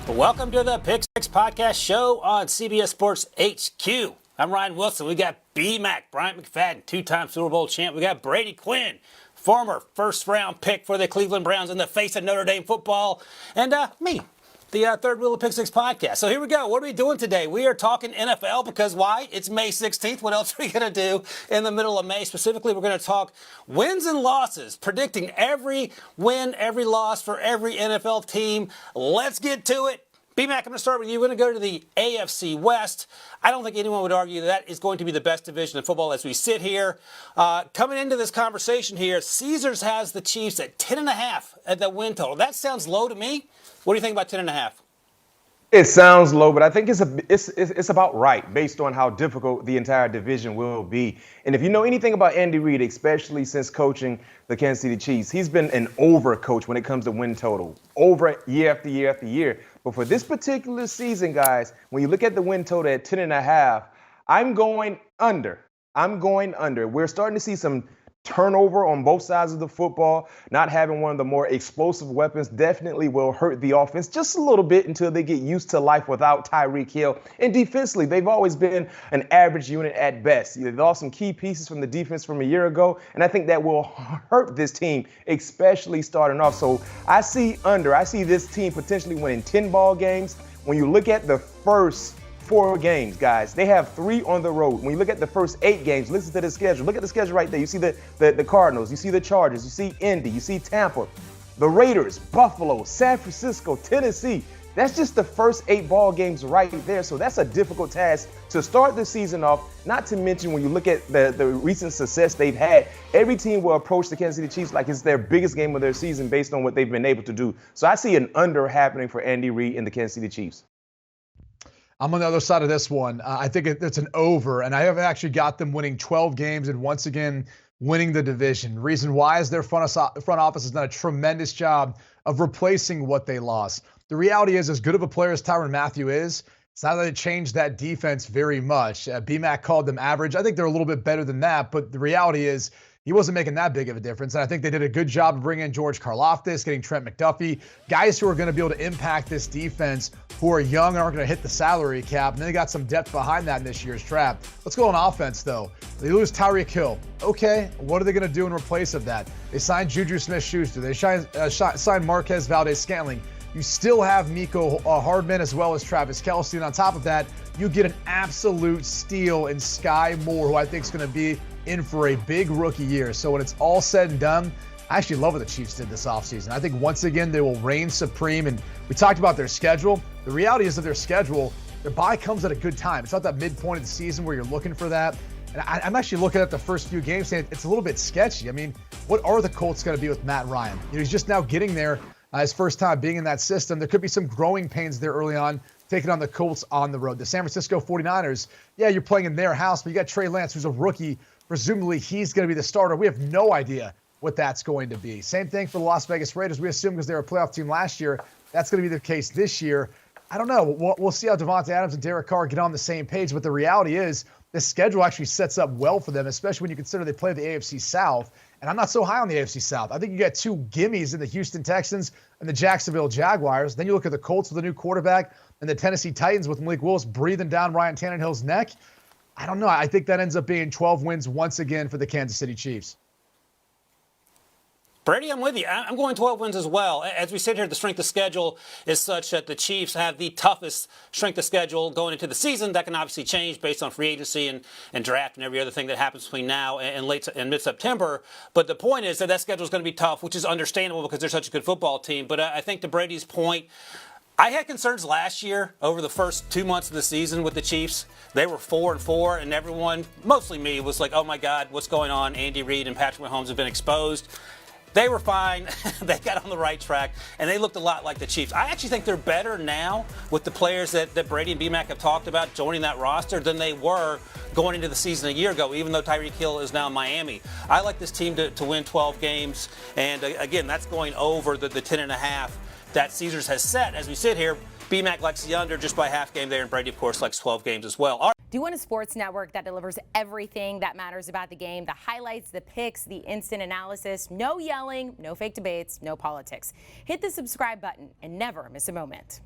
Welcome to the Pick Six Podcast Show on CBS Sports HQ. I'm Ryan Wilson. We got B-Mac, Bryant McFadden, two-time Super Bowl champ. We got Brady Quinn, former first-round pick for the Cleveland Browns in the face of Notre Dame football. And me, the third wheel of Pick Six Podcast. So here we go. What are we doing today? We are talking NFL because why? It's May 16th. What else are we going to do in the middle of May? Specifically, we're going to talk wins and losses, predicting every win, every loss for every NFL team. Let's get to it. B-Mac, I'm going to start with you. We're going to go to the AFC West. I don't think anyone would argue that is going to be the best division of football as we sit here. Coming into this conversation here, Caesars has the Chiefs at 10.5 at the win total. That sounds low to me. What do you think about 10.5? It sounds low, but I think it's about right based on how difficult the entire division will be. And if you know anything about Andy Reid, especially since coaching the Kansas City Chiefs, he's been an over coach when it comes to win total, over year after year after year. But for this particular season, guys, when you look at the win total at 10.5, I'm going under. We're starting to see some turnover on both sides of the football. Not having one of the more explosive weapons definitely will hurt the offense just a little bit until they get used to life without Tyreek Hill. And defensively, they've always been an average unit at best. They lost some key pieces from the defense from a year ago, and I think that will hurt this team, especially starting off. So I see under. I see this team potentially winning 10 ball games. When you look at the first 4 games, guys, they have 3 on the road. When you look at the first 8 games, listen to the schedule. Look at the schedule right there. You see the Cardinals, you see the Chargers, you see Indy, you see Tampa, the Raiders, Buffalo, San Francisco, Tennessee. That's just the first 8 ball games right there. So that's a difficult task to start the season off. Not to mention when you look at the recent success they've had, every team will approach the Kansas City Chiefs like it's their biggest game of their season based on what they've been able to do. So I see an under happening for Andy Reid and the Kansas City Chiefs. I'm on the other side of this one. I think it's an over, and I have actually got them winning 12 games and once again winning the division. The reason why is their front office has done a tremendous job of replacing what they lost. The reality is, as good of a player as Tyrann Mathieu is, it's not that it changed that defense very much. B-Mac called them average. I think they're a little bit better than that, but the reality is he wasn't making that big of a difference. And I think they did a good job of bringing in George Karlaftis, getting Trent McDuffie, guys who are going to be able to impact this defense, who are young and aren't going to hit the salary cap. And then they got some depth behind that in this year's draft. Let's go on offense, though. They lose Tyreek Hill. Okay, what are they going to do in replace of that? They signed Juju Smith-Schuster. They signed Marquez Valdes-Scantling. You still have Mecole Hardman as well as Travis Kelce. And on top of that, you get an absolute steal in Sky Moore, who I think is going to be in for a big rookie year. So when it's all said and done, I actually love what the Chiefs did this offseason. I think once again they will reign supreme. And we talked about their schedule. The reality is that their schedule, their bye comes at a good time. It's not that midpoint of the season where you're looking for that. And I'm actually looking at the first few games saying it's a little bit sketchy. I mean, what are the Colts going to be with Matt Ryan? He's just now getting there, his first time being in that system. There could be some growing pains there early on, taking on the Colts on the road. The San Francisco 49ers, yeah, you're playing in their house, but you got Trey Lance, who's a rookie. Presumably, he's going to be the starter. We have no idea what that's going to be. Same thing for the Las Vegas Raiders. We assume because they were a playoff team last year, that's going to be the case this year. I don't know. We'll see how Devontae Adams and Derek Carr get on the same page. But the reality is the schedule actually sets up well for them, especially when you consider they play the AFC South. And I'm not so high on the AFC South. I think you got 2 gimmies in the Houston Texans and the Jacksonville Jaguars. Then you look at the Colts with a new quarterback and the Tennessee Titans with Malik Willis breathing down Ryan Tannehill's neck. I don't know. I think that ends up being 12 wins once again for the Kansas City Chiefs. Brady, I'm with you. I'm going 12 wins as well. As we sit here, the strength of schedule is such that the Chiefs have the toughest strength of schedule going into the season. That can obviously change based on free agency and draft and every other thing that happens between now and mid-September. But the point is that schedule is going to be tough, which is understandable because they're such a good football team. But I think to Brady's point, I had concerns last year over the first 2 months of the season with the Chiefs. They were 4-4, and everyone, mostly me, was like, oh my God, what's going on? Andy Reid and Patrick Mahomes have been exposed. They were fine. They got on the right track, and they looked a lot like the Chiefs. I actually think they're better now with the players that Brady and B-Mac have talked about joining that roster than they were going into the season a year ago, even though Tyreek Hill is now in Miami. I like this team to win 12 games, and again, that's going over the 10.5 that Caesars has set. As we sit here, B-Mac likes the under just by half game there, and Brady, of course, likes 12 games as well. Do you want a sports network that delivers everything that matters about the game? The highlights, the picks, the instant analysis, no yelling, no fake debates, no politics. Hit the subscribe button and never miss a moment.